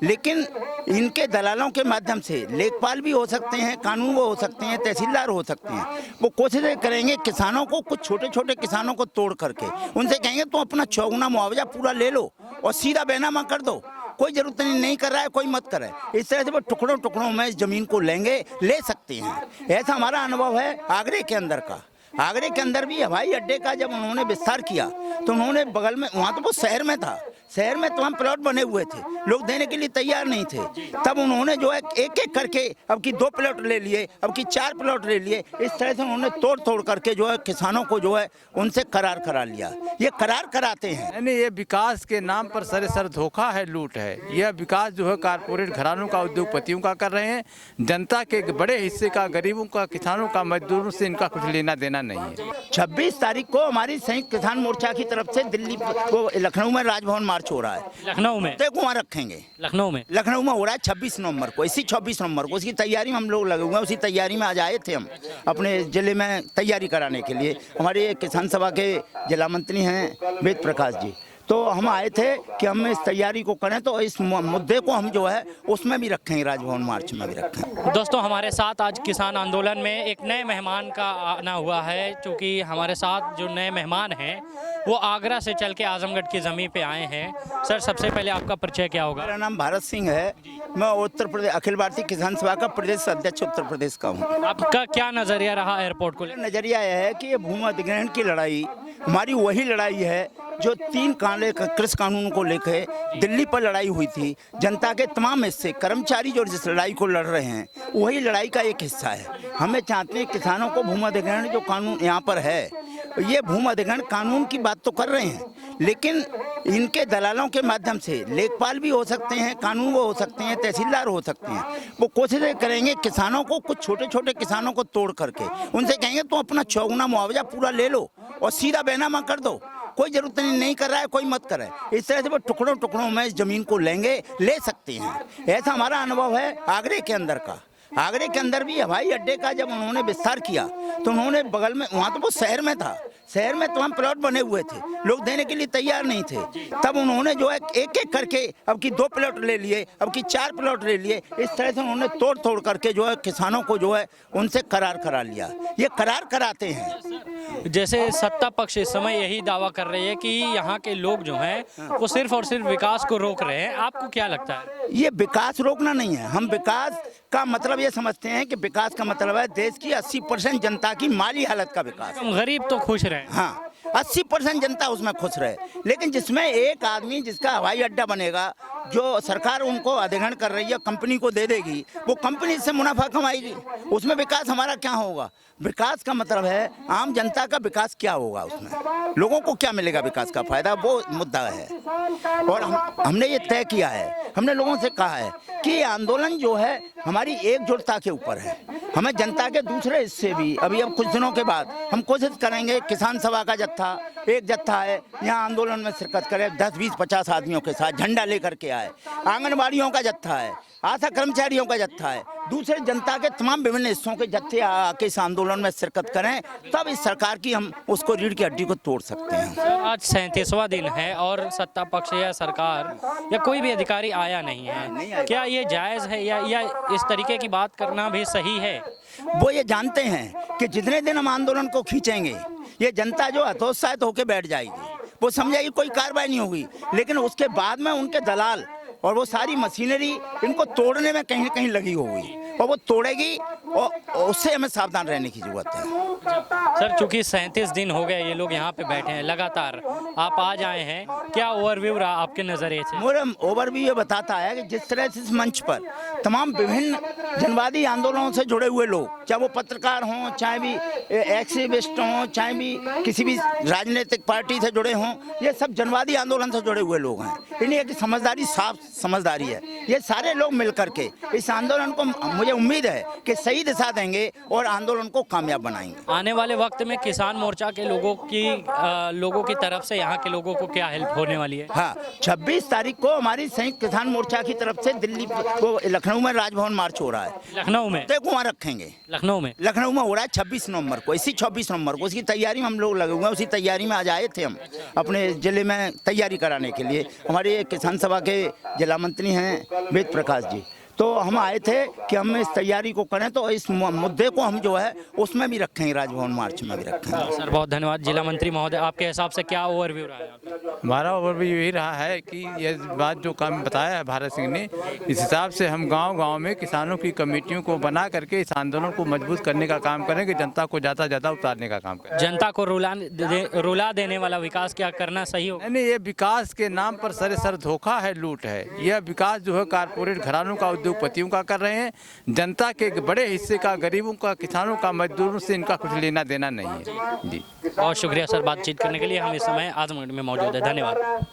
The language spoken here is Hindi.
लेकिन इनके दलालों के माध्यम से लेखपाल भी हो सकते हैं, कानून वो हो सकते हैं, तहसीलदार हो सकते हैं। वो कोशिश करेंगे किसानों को, कुछ छोटे छोटे किसानों को तोड़ करके उनसे कहेंगे तो अपना चौगुना मुआवजा पूरा ले लो और सीधा बैनामा कर दो। कोई जरूरत नहीं कर रहा है, कोई मत करे। इस तरह से वो टुकड़ों टुकड़ों में इस जमीन को लेंगे, ले सकते हैं। ऐसा हमारा अनुभव है आगरे के अंदर का। आगरे के अंदर भी हवाई अड्डे का जब उन्होंने विस्तार किया तो उन्होंने बगल में, वहाँ तो वो शहर में था, शहर में तमाम प्लॉट बने हुए थे, लोग देने के लिए तैयार नहीं थे। तब उन्होंने जो है एक एक करके अब की 2 प्लॉट ले लिए, अब की 4 प्लॉट ले लिए। इस तरह से उन्होंने तोड़ तोड़ करके जो है किसानों को जो है उनसे करार करा लिया। ये करार कराते हैं। नहीं, ये विकास के नाम पर सर धोखा है, लूट है। यह विकास जो है कारपोरेट घरानों का, उद्योगपतियों का कर रहे हैं। जनता के बड़े हिस्से का, गरीबों का, किसानों का, मजदूरों से इनका कुछ लेना देना नहीं है। 26 तारीख को हमारी संयुक्त किसान मोर्चा की तरफ से दिल्ली को लखनऊ में राजभवन मार्च हो रहा है। लखनऊ में देखो वहाँ रखेंगे, लखनऊ में हो रहा है 26 नवंबर को, इसी 26 नवंबर को। उसकी तैयारी में हम लोग लगे हुए हैं। उसी तैयारी में आज आए थे हम अपने जिले में तैयारी कराने के लिए। हमारे किसान सभा के जिला मंत्री हैं वेद प्रकाश जी, तो हम आए थे कि हम इस तैयारी को करें, तो इस मुद्दे को हम जो है उसमें भी रखेंगे, राजभवन मार्च में भी रखें। दोस्तों, हमारे साथ आज किसान आंदोलन में एक नए मेहमान का आना हुआ है। क्योंकि हमारे साथ जो नए मेहमान हैं वो आगरा से चल के आजमगढ़ की ज़मीन पे आए हैं। सर, सबसे पहले आपका परिचय क्या होगा? मेरा नाम भारत सिंह है। मैं उत्तर प्रदेश अखिल भारतीय किसान सभा का प्रदेश अध्यक्ष उत्तर प्रदेश का हूँ। आपका क्या नज़रिया रहा एयरपोर्ट को? नज़रिया यह है कि ये भूमि अधिग्रहण की लड़ाई हमारी वही लड़ाई है जो 3 काले कृषि कानून को लेकर दिल्ली पर लड़ाई हुई थी। जनता के तमाम हिस्से, कर्मचारी जो जिस लड़ाई को लड़ रहे हैं वही लड़ाई का एक हिस्सा है। हमें चाहते हैं किसानों को भूमि अधिग्रहण जो कानून यहाँ पर है, ये भूमि अधिग्रहण कानून की बात तो कर रहे हैं, लेकिन इनके दलालों के माध्यम से लेखपाल भी हो सकते हैं, कानून वो हो सकते हैं, तहसीलदार हो सकते हैं। वो कोशिश करेंगे किसानों को, कुछ छोटे छोटे किसानों को तोड़ करके उनसे कहेंगे तो अपना चौगुना मुआवजा पूरा ले लो और सीधा बैनामा कर दो। कोई जरूरत नहीं कर रहा है, कोई मत करे। इस तरह से वो टुकड़ों टुकड़ों में इस जमीन को लेंगे, ले सकते हैं। ऐसा हमारा अनुभव है आगरे के अंदर का। आगरे के अंदर भी हवाई अड्डे का जब उन्होंने विस्तार किया तो उन्होंने बगल में, वहाँ तो वो शहर में था, शहर में तमाम प्लॉट बने हुए थे, लोग देने के लिए तैयार नहीं थे। तब उन्होंने जो है एक एक करके अब की 2 प्लॉट ले लिए, अब की 4 प्लॉट ले लिए। इस तरह से उन्होंने तोड़ तोड़ करके जो है किसानों को जो है उनसे करार करा लिया। ये करार कराते हैं। जैसे सत्ता पक्ष इस समय यही दावा कर रही है कि यहाँ के लोग जो हैं वो सिर्फ और सिर्फ विकास को रोक रहे हैं। आपको क्या लगता है? ये विकास रोकना नहीं है। हम विकास का मतलब ये समझते हैं कि विकास का मतलब है देश की 80% जनता की माली हालत का विकास। गरीब तो खुश रहे। हाँ, 80% जनता उसमें खुश रहे। लेकिन जिसमें एक आदमी जिसका हवाई अड्डा बनेगा, जो सरकार उनको अधिग्रहण कर रही है, कंपनी को दे देगी, वो कंपनी से मुनाफा कमाएगी, उसमें विकास हमारा क्या होगा? विकास का मतलब है आम जनता का विकास क्या होगा, उसमें लोगों को क्या मिलेगा, विकास का फायदा, वो मुद्दा है। और हमने ये तय किया है, हमने लोगों से कहा है कि ये आंदोलन जो है हमारी एकजुटता के ऊपर है। हमें जनता के दूसरे हिस्से भी अब कुछ दिनों के बाद हम कोशिश करेंगे, किसान सभा का एक जत्था है, यहाँ आंदोलन में शिरकत करे, 10, 20, 50 आदमियों के साथ झंडा लेकर के आए। आंगनबाड़ियों का जत्था है, आशा कर्मचारियों का जत्था है, दूसरे जनता के तमाम विभिन्न हिस्सों के जत्थे आके इस आंदोलन में शिरकत करें, तब इस सरकार की हम उसको रीढ़ की हड्डी को तोड़ सकते हैं। आज 37वां दिन है और सत्ता पक्ष या सरकार या कोई भी अधिकारी आया नहीं है। क्या ये जायज़ है या इस तरीके की बात करना भी सही है? वो ये जानते हैं कि जितने दिन हम आंदोलन को खींचेंगे, ये जनता जो हतोत्साहित होकर बैठ जाएगी, वो समझेगी कोई कार्रवाई नहीं होगी। लेकिन उसके बाद में उनके दलाल और वो सारी मशीनरी इनको तोड़ने में कहीं न कहीं लगी होगी और वो तोड़ेगी, और उससे हमें सावधान रहने की जरूरत है। सर, चूंकि 37 दिन हो गए ये लोग यहाँ पे बैठे हैं लगातार, आप आज आए हैं, क्या ओवरव्यू रहा आपके नज़रिए से? मेरा ओवरव्यू ये बताता है कि जिस तरह से इस मंच पर तमाम विभिन्न जनवादी आंदोलनों से जुड़े हुए लोग, चाहे वो पत्रकार हों, चाहे भी एक्टिविस्ट हों, चाहे भी किसी भी राजनीतिक पार्टी से जुड़े हों, ये सब जनवादी आंदोलन से जुड़े हुए लोग हैं। इन्हें एक समझदारी, साफ समझदारी है। ये सारे लोग मिल करके इस आंदोलन को, मुझे उम्मीद है कि सही सही दिशा देंगे और आंदोलन को कामयाब बनाएंगे। आने वाले वक्त में किसान मोर्चा के लोगों की तरफ से यहाँ के लोगों को क्या हेल्प होने वाली है? हाँ, 26 तारीख को हमारी संयुक्त किसान मोर्चा की तरफ से दिल्ली को लखनऊ में राजभवन मार्च हो रहा है। लखनऊ में? देखो वहाँ रखेंगे। लखनऊ में हो रहा है 26 नवंबर को, इसी 26 नवंबर को। उसकी तैयारी में हम लोग लगे हुए हैं। उसी तैयारी में आज आए थे हम अपने जिले में तैयारी कराने के लिए। हमारे किसान सभा के जिला मंत्री हैं वेद प्रकाश जी, तो हम आए थे कि हम इस तैयारी को करें, तो इस मुद्दे को हम जो है उसमें भी रखेंगे, राजभवन मार्च में भी रखेंगे। सर बहुत धन्यवाद। जिला मंत्री महोदय, आपके हिसाब से क्या ओवरव्यू रहा है आपका? हमारा ओवरव्यू यही रहा है कि ये बात जो काम बताया है भारत सिंह ने, इस हिसाब से हम गांव-गांव में किसानों की कमेटियों को बना करके इस आंदोलन को मजबूत करने का काम करेंगे, जनता को ज़्यादा से ज़्यादा उतारने का काम करें। जनता को रुला देने वाला विकास क्या करना सही होगा? नहीं, ये विकास के नाम पर सर धोखा है, लूट है। यह विकास जो है कारपोरेट घरानों का, उद्योगपतियों का कर रहे हैं। जनता के बड़े हिस्से का, गरीबों का, किसानों का, मजदूरों से इनका कुछ लेना देना नहीं है। जी बहुत शुक्रिया सर बातचीत करने के लिए। हम इस समय आजमगढ़ में मौजूद है। धन्यवाद।